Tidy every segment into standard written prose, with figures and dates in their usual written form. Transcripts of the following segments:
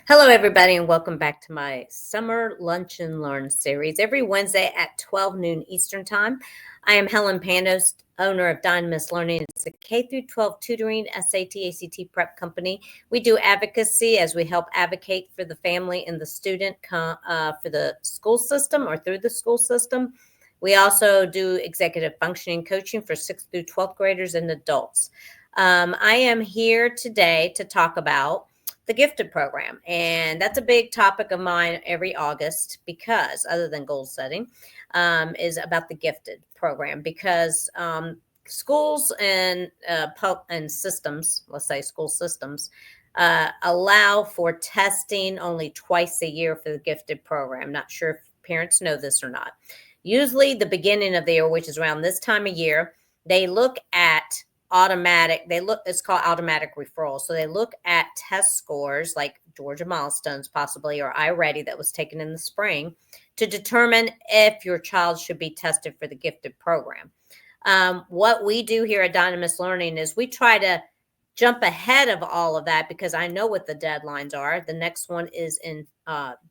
Hello, everybody, and welcome back to my Summer Lunch and Learn series. Every Wednesday at 12 noon Eastern Time, I am Helen Panos, owner of Dynamis Learning. It's a K through 12 tutoring SAT, ACT prep company. We do advocacy as we help advocate for the family and the student for the school system or through the school system. We also do executive functioning coaching for 6th through 12th graders and adults. I am here today to talk about the gifted program, and that's a big topic of mine every August because, other than goal setting, is about the gifted program because schools and systems, let's say school systems, allow for testing only twice a year for the gifted program. Not sure if parents know this or not. Usually, the beginning of the year, which is around this time of year, they look at it's called automatic referral. So they look at test scores like Georgia Milestones possibly or iReady that was taken in the spring to determine if your child should be tested for the gifted program. What we do here at Dynamis Learning is we try to jump ahead of all of that because I know what the deadlines are. The next one is in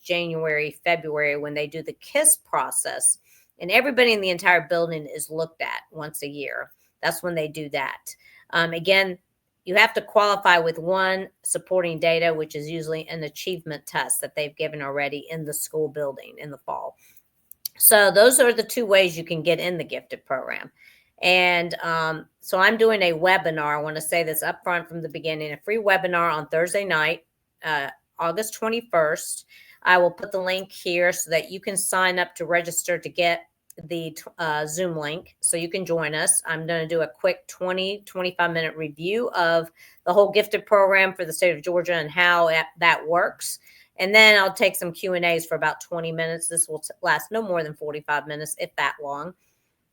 January, February when they do the KISS process, and everybody in the entire building is looked at once a year. That's when they do that. Again, you have to qualify with one supporting data, which is usually an achievement test that they've given already in the school building in the fall. So those are the two ways you can get in the gifted program. And so I'm doing a webinar. I want to say this up front from the beginning, a free webinar on Thursday night, August 21st. I will put the link here so that you can sign up to register to get the Zoom link so you can join us. I'm going to do a quick 25-minute review of the whole gifted program for the state of Georgia and how that works. And then I'll take some Q&As for about 20 minutes. This will last no more than 45 minutes, if that long.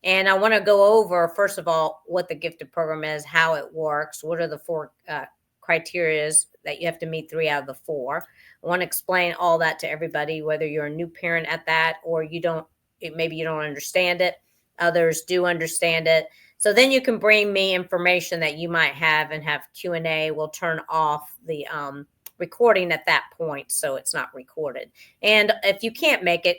And I want to go over, first of all, what the gifted program is, how it works, what are the four criteria that you have to meet 3 out of the 4. I want to explain all that to everybody, whether you're a new parent at that or maybe you don't understand it. Others do understand it. So then you can bring me information that you might have and have Q&A. We'll turn off the recording at that point so it's not recorded. And if you can't make it,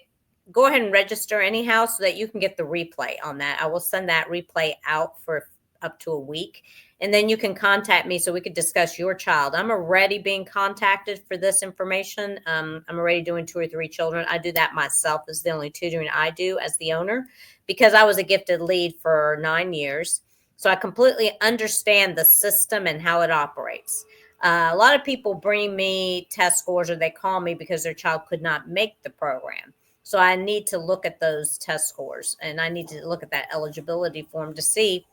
go ahead and register anyhow so that you can get the replay on that. I will send that replay out for up to a week. And then you can contact me so we could discuss your child. I'm already being contacted for this information. I'm already doing 2 or 3 children. I do that myself. This is the only tutoring I do as the owner because I was a gifted lead for 9 years. So I completely understand the system and how it operates. A lot of people bring me test scores or they call me because their child could not make the program. So I need to look at those test scores and I need to look at that eligibility form to see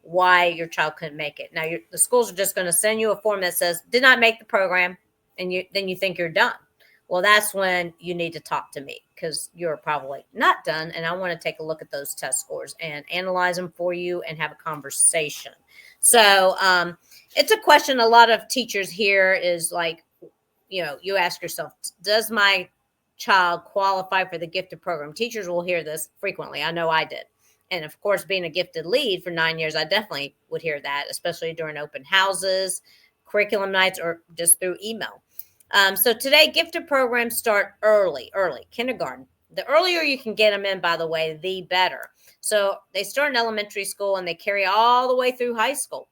why your child couldn't make it. Now, the schools are just going to send you a form that says, did not make the program, and then you think you're done. Well, that's when you need to talk to me because you're probably not done, and I want to take a look at those test scores and analyze them for you and have a conversation. So it's a question a lot of teachers hear is like, you ask yourself, does my child qualify for the gifted program? Teachers will hear this frequently. I know I did. And of course, being a gifted lead for 9 years, I definitely would hear that, especially during open houses, curriculum nights, or just through email. So today, gifted programs start early, kindergarten. The earlier you can get them in, by the way, the better. So they start in elementary school and they carry all the way through high school.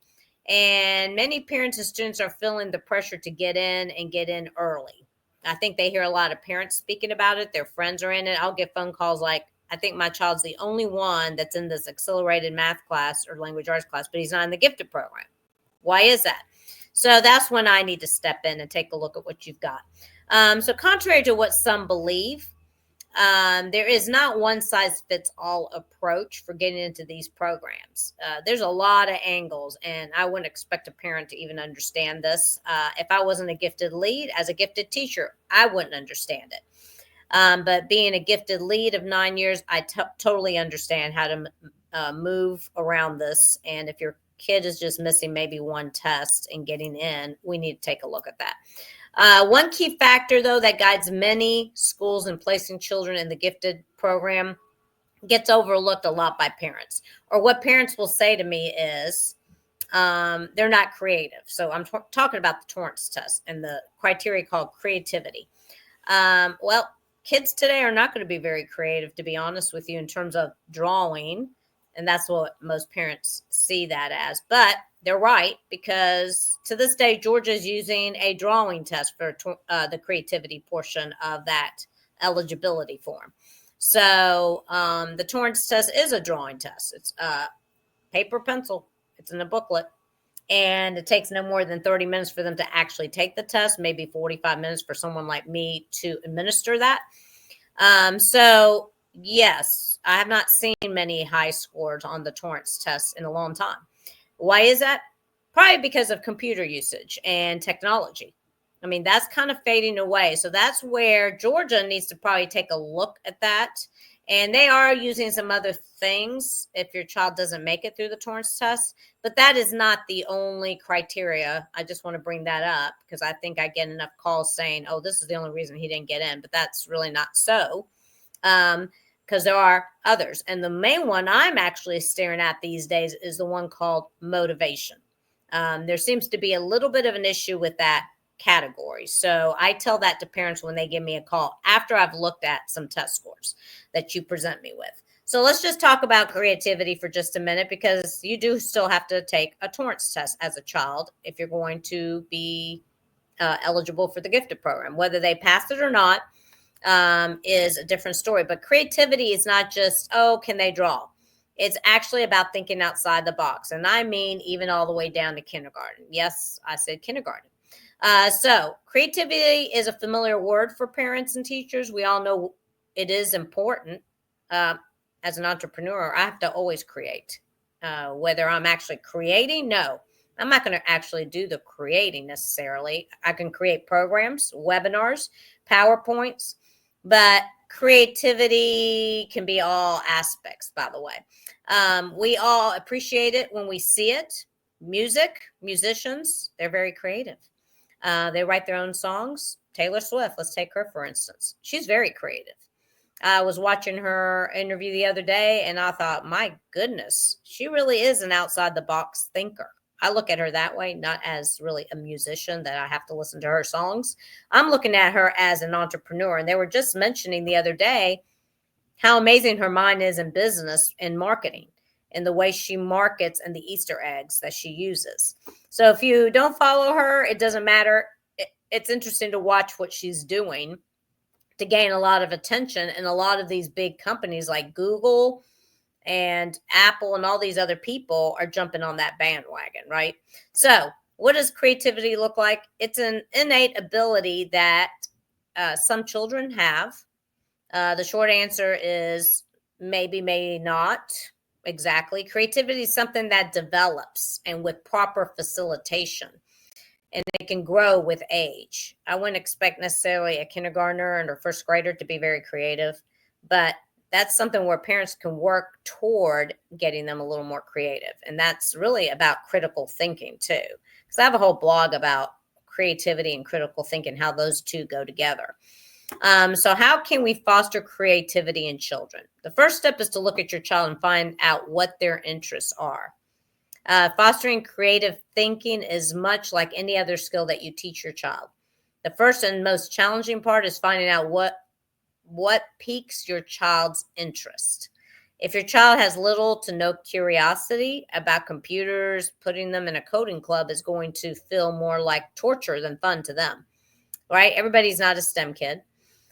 And many parents and students are feeling the pressure to get in early. I think they hear a lot of parents speaking about it. Their friends are in it. I'll get phone calls like, I think my child's the only one that's in this accelerated math class or language arts class, but he's not in the gifted program. Why is that? So that's when I need to step in and take a look at what you've got. So contrary to what some believe, there is not one size fits all approach for getting into these programs. There's a lot of angles, and I wouldn't expect a parent to even understand this. If I wasn't a gifted lead, as a gifted teacher, I wouldn't understand it. But being a gifted lead of 9 years, I totally understand how to move around this. And if your kid is just missing maybe one test and getting in, we need to take a look at that. One key factor, though, that guides many schools in placing children in the gifted program gets overlooked a lot by parents. Or what parents will say to me is, they're not creative. So I'm talking about the Torrance test and the criteria called creativity. Well, kids today are not going to be very creative, to be honest with you, in terms of drawing. And that's what most parents see that as. But they're right, because to this day, Georgia is using a drawing test for the creativity portion of that eligibility form. So the Torrance test is a drawing test. It's paper, pencil. It's in a booklet. And it takes no more than 30 minutes for them to actually take the test, maybe 45 minutes for someone like me to administer that. So, yes, I have not seen many high scores on the Torrance test in a long time. Why is that? Probably because of computer usage and technology. I mean, that's kind of fading away. So that's where Georgia needs to probably take a look at that. And they are using some other things if your child doesn't make it through the Torrance test. But that is not the only criteria. I just want to bring that up because I think I get enough calls saying, oh, this is the only reason he didn't get in. But that's really not so, because there are others. And the main one I'm actually staring at these days is the one called motivation. There seems to be a little bit of an issue with that category. So I tell that to parents when they give me a call after I've looked at some test scores that you present me with. So let's just talk about creativity for just a minute, because you do still have to take a Torrance test as a child if you're going to be eligible for the gifted program. Whether they pass it or not is a different story. But creativity is not just, oh, can they draw? It's actually about thinking outside the box. And I mean, even all the way down to kindergarten. Yes, I said kindergarten. So creativity is a familiar word for parents and teachers. We all know it is important. As an entrepreneur, I have to always create. Whether I'm actually creating, no, I'm not going to actually do the creating necessarily. I can create programs, webinars, PowerPoints, but creativity can be all aspects, by the way. We all appreciate it when we see it. Music, musicians, they're very creative. They write their own songs. Taylor Swift, let's take her for instance. She's very creative. I was watching her interview the other day and I thought, my goodness, she really is an outside the box thinker. I look at her that way, not as really a musician that I have to listen to her songs. I'm looking at her as an entrepreneur. And they were just mentioning the other day how amazing her mind is in business and marketing, and the way she markets and the Easter eggs that she uses. So if you don't follow her, it doesn't matter. It's interesting to watch what she's doing to gain a lot of attention. And a lot of these big companies like Google and Apple and all these other people are jumping on that bandwagon, right? So what does creativity look like? It's an innate ability that some children have. The short answer is maybe, maybe not. Exactly. Creativity is something that develops and with proper facilitation, and it can grow with age. I wouldn't expect necessarily a kindergartner and or first grader to be very creative, but that's something where parents can work toward getting them a little more creative. And that's really about critical thinking too, because I have a whole blog about creativity and critical thinking, how those two go together. So how can we foster creativity in children? The first step is to look at your child and find out what their interests are. Fostering creative thinking is much like any other skill that you teach your child. The first and most challenging part is finding out what piques your child's interest. If your child has little to no curiosity about computers, putting them in a coding club is going to feel more like torture than fun to them, right? Everybody's not a STEM kid.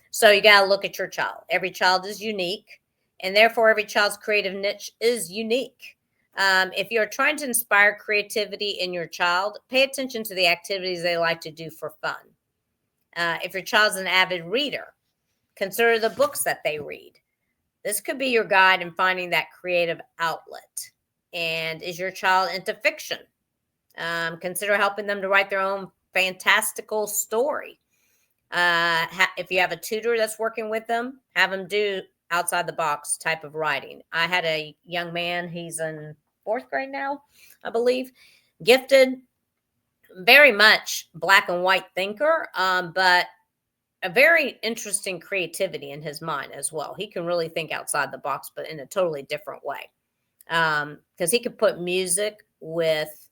So you got to look at your child. Every child is unique, and therefore every child's creative niche is unique. If you're trying to inspire creativity in your child, pay attention to the activities they like to do for fun. If your child's an avid reader, consider the books that they read. This could be your guide in finding that creative outlet. And is your child into fiction? Consider helping them to write their own fantastical story. If you have a tutor that's working with them, have them do outside the box type of writing. I had a young man, he's in 4th grade now, I believe, gifted, very much black and white thinker, but a very interesting creativity in his mind as well. He can really think outside the box, but in a totally different way. Because he could put music with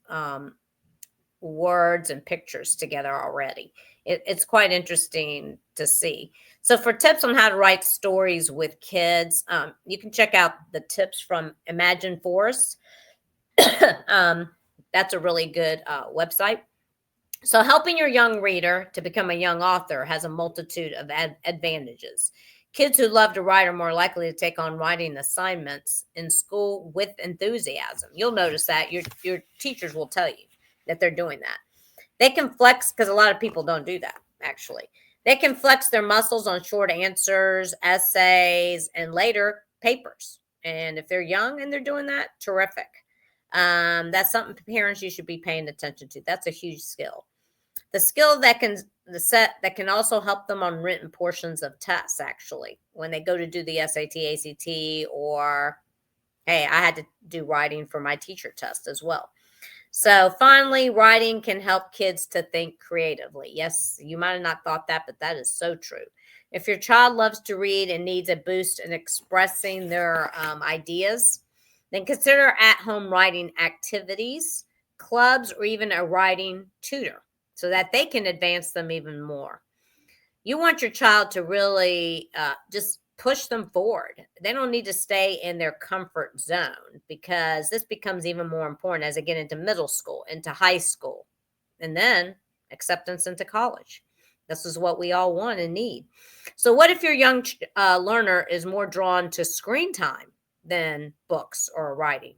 words and pictures together already. It's quite interesting to see. So for tips on how to write stories with kids, you can check out the tips from Imagine Forest. um, that's a really good website. So helping your young reader to become a young author has a multitude of advantages. Kids who love to write are more likely to take on writing assignments in school with enthusiasm. You'll notice that your teachers will tell you that they're doing that. They can flex, because a lot of people don't do that, actually. They can flex their muscles on short answers, essays, and later papers. And if they're young and they're doing that, terrific. That's something parents you should be paying attention to. That's a huge skill. The skill that can also help them on written portions of tests, actually, when they go to do the SAT, ACT, or hey, I had to do writing for my teacher test as well. So finally, writing can help kids to think creatively. Yes, you might have not thought that, but that is so true. If your child loves to read and needs a boost in expressing their ideas, then consider at-home writing activities, clubs, or even a writing tutor so that they can advance them even more. You want your child to really just push them forward. They don't need to stay in their comfort zone, because this becomes even more important as they get into middle school, into high school, and then acceptance into college. This is what we all want and need. So what if your young learner is more drawn to screen time than books or writing?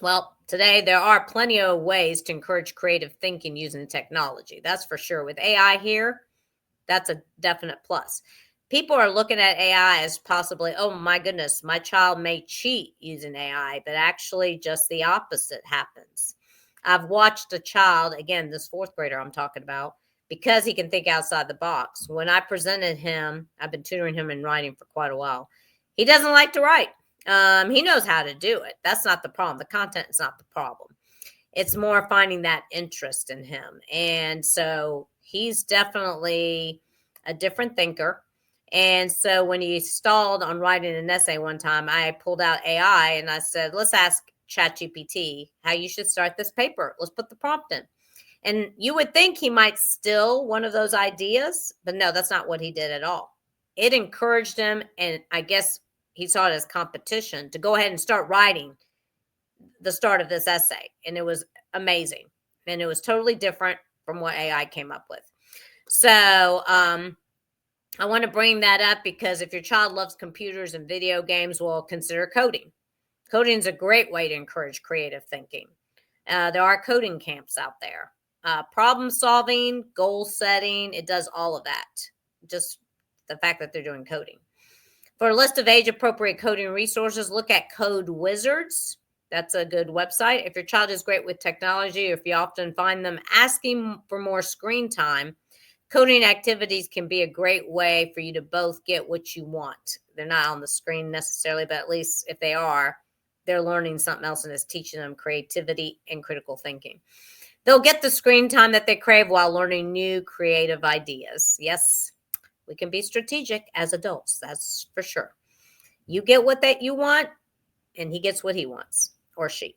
Well, today there are plenty of ways to encourage creative thinking using technology. That's for sure. With AI here, that's a definite plus. People are looking at AI as possibly, oh my goodness, my child may cheat using AI, but actually just the opposite happens. I've watched a child, again, this fourth grader I'm talking about, because he can think outside the box. When I presented him, I've been tutoring him in writing for quite a while. He doesn't like to write. He knows how to do it. That's not the problem. The content is not the problem. It's more finding that interest in him. And so he's definitely a different thinker. And so when he stalled on writing an essay one time, I pulled out AI and I said, let's ask ChatGPT how you should start this paper. Let's put the prompt in. And you would think he might steal one of those ideas, but no, that's not what he did at all. It encouraged him, and I guess he saw it as competition, to go ahead and start writing the start of this essay. And it was amazing. And it was totally different from what AI came up with. So I want to bring that up because if your child loves computers and video games, well, consider coding. Coding is a great way to encourage creative thinking. There are coding camps out there. Problem solving, goal setting, it does all of that. Just the fact that they're doing coding. For a list of age-appropriate coding resources, look at Code Wizards. That's a good website. If your child is great with technology, or if you often find them asking for more screen time, coding activities can be a great way for you to both get what you want. They're not on the screen necessarily, but at least if they are, they're learning something else, and it's teaching them creativity and critical thinking. They'll get the screen time that they crave while learning new creative ideas. Yes, we can be strategic as adults, that's for sure. You get what that you want, and he gets what he wants, or she.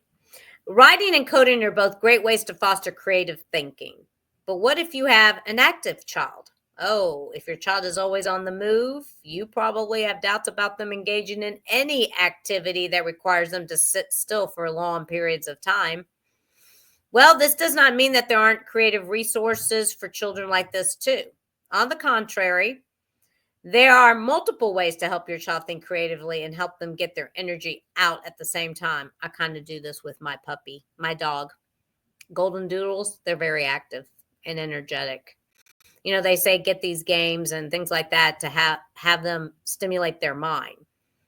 Writing and coding are both great ways to foster creative thinking. But what if you have an active child? Oh, if your child is always on the move, you probably have doubts about them engaging in any activity that requires them to sit still for long periods of time. Well, this does not mean that there aren't creative resources for children like this too. On the contrary, there are multiple ways to help your child think creatively and help them get their energy out at the same time. I kind of do this with my puppy, my dog. Golden Doodles, they're very active and energetic. You know, they say get these games and things like that to have them stimulate their mind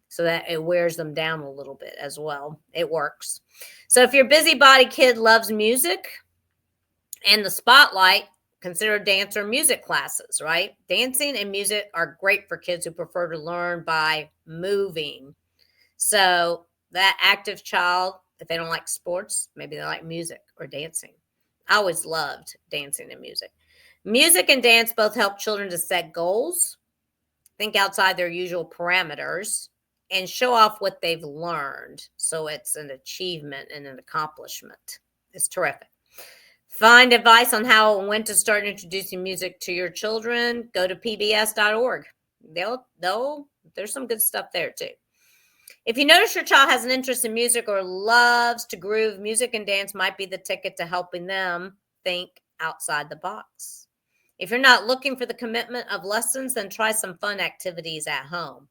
so that it wears them down a little bit as well. It works. So if your busybody kid loves music and the spotlight, consider dance or music classes, right? Dancing and music are great for kids who prefer to learn by moving. So that active child, if they don't like sports, maybe they like music or dancing. I always loved dancing and music. Music and dance both help children to set goals, think outside their usual parameters, and show off what they've learned. So it's an achievement and an accomplishment. It's terrific. Find advice on how and when to start introducing music to your children. Go to pbs.org. There's some good stuff there too. If you notice your child has an interest in music or loves to groove, music and dance might be the ticket to helping them think outside the box. If you're not looking for the commitment of lessons, then try some fun activities at home.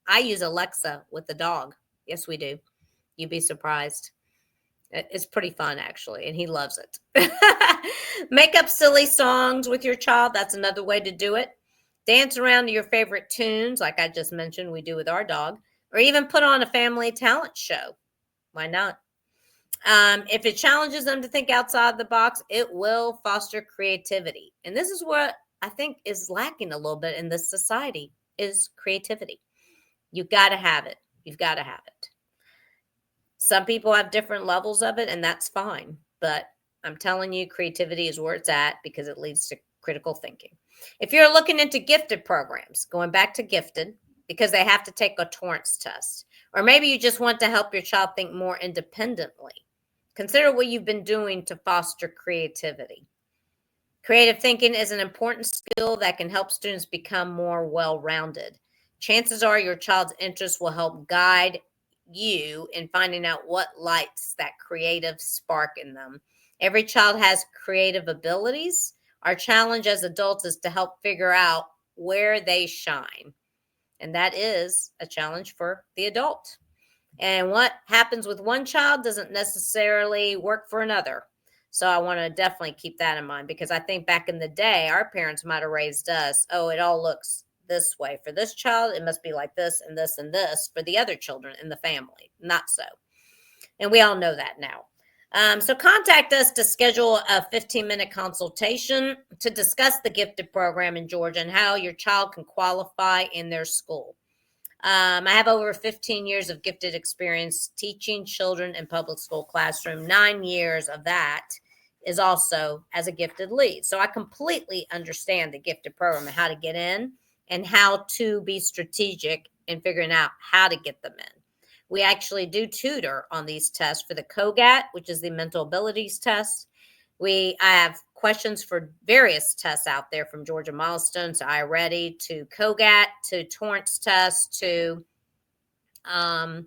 I use Alexa with the dog. Yes, we do. You'd be surprised. It's pretty fun, actually, and he loves it. Make up silly songs with your child. That's another way to do it. Dance around to your favorite tunes, like I just mentioned we do with our dog, or even put on a family talent show. Why not? If it challenges them to think outside the box, it will foster creativity. And this is what I think is lacking a little bit in this society is creativity. You've got to have it. You've got to have it. Some people have different levels of it, and that's fine. But I'm telling you, creativity is where it's at because it leads to critical thinking. If you're looking into gifted programs, going back to gifted, because they have to take a Torrance test, or maybe you just want to help your child think more independently, consider what you've been doing to foster creativity. Creative thinking is an important skill that can help students become more well-rounded. Chances are your child's interests will help guide you in finding out what lights that creative spark in them. Every child has creative abilities. Our challenge as adults is to help figure out where they shine. And that is a challenge for the adult. And what happens with one child doesn't necessarily work for another. So I want to definitely keep that in mind because I think back in the day, our parents might have raised us, oh, it all looks this way. For this child, it must be like this and this and this for the other children in the family. Not so. And we all know that now. So contact us to schedule a 15-minute consultation to discuss the gifted program in Georgia and how your child can qualify in their school. I have over 15 years of gifted experience teaching children in public school classroom. 9 years of that is also as a gifted lead. So I completely understand the gifted program and how to get in and how to be strategic in figuring out how to get them in. We actually do tutor on these tests for the COGAT, which is the mental abilities test. I have questions for various tests out there from Georgia Milestones to iReady to COGAT to Torrance test to, I'm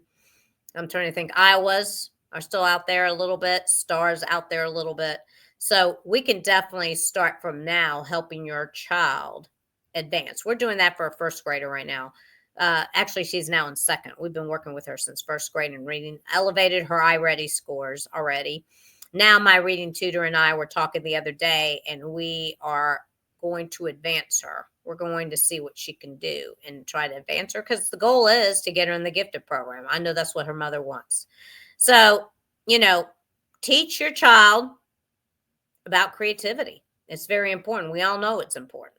trying to think, Iowa's are still out there a little bit, STAR's out there a little bit. So we can definitely start from now helping your child advance. We're doing that for a first grader right now. Actually, she's now in second. We've been working with her since first grade in reading, elevated her iReady scores already. Now my reading tutor and I were talking the other day, and we are going to advance her. We're going to see what she can do and try to advance her because the goal is to get her in the gifted program. I know that's what her mother wants. So, teach your child about creativity. It's very important. We all know it's important.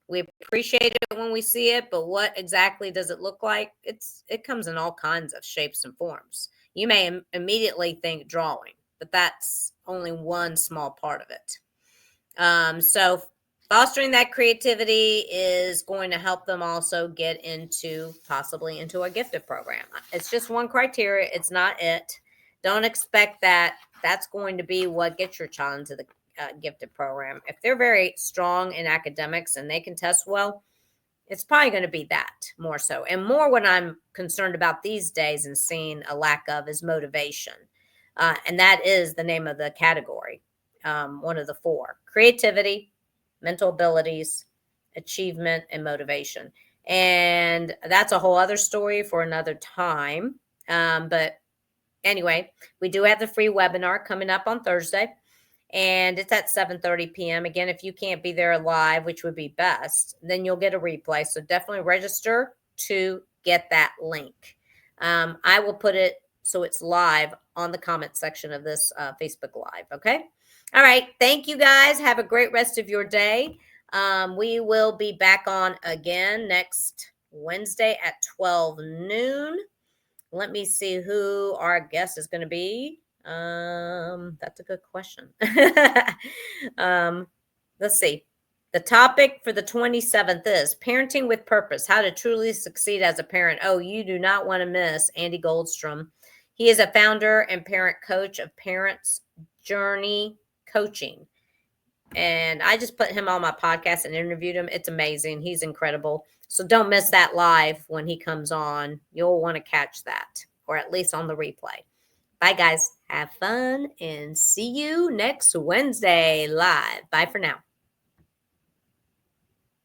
We appreciate it when we see it, but what exactly does it look like? It comes in all kinds of shapes and forms. You may immediately think drawing, but that's only one small part of it. So fostering that creativity is going to help them also get possibly into a gifted program. It's just one criteria. It's not it. Don't expect that that's going to be what gets your child into the gifted program. If they're very strong in academics and they can test well, it's probably going to be that more so. And more what I'm concerned about these days and seeing a lack of is motivation. And that is the name of the category, one of the four: creativity, mental abilities, achievement, and motivation. And that's a whole other story for another time. But anyway, we do have the free webinar coming up on Thursday. And it's at 7:30 p.m. Again, if you can't be there live, which would be best, then you'll get a replay. So definitely register to get that link. I will put it so it's live on the comment section of this Facebook Live. Okay. All right. Thank you, guys. Have a great rest of your day. We will be back on again next Wednesday at 12 noon. Let me see who our guest is going to be. That's a good question. Let's see. The topic for the 27th is Parenting with Purpose, How to Truly Succeed as a Parent. Oh, you do not want to miss Andy Goldstrom. He is a founder and parent coach of Parents Journey Coaching. And I just put him on my podcast and interviewed him. It's amazing. He's incredible. So don't miss that live when he comes on. You'll want to catch that, or at least on the replay. Bye, guys. Have fun and see you next Wednesday live. Bye for now.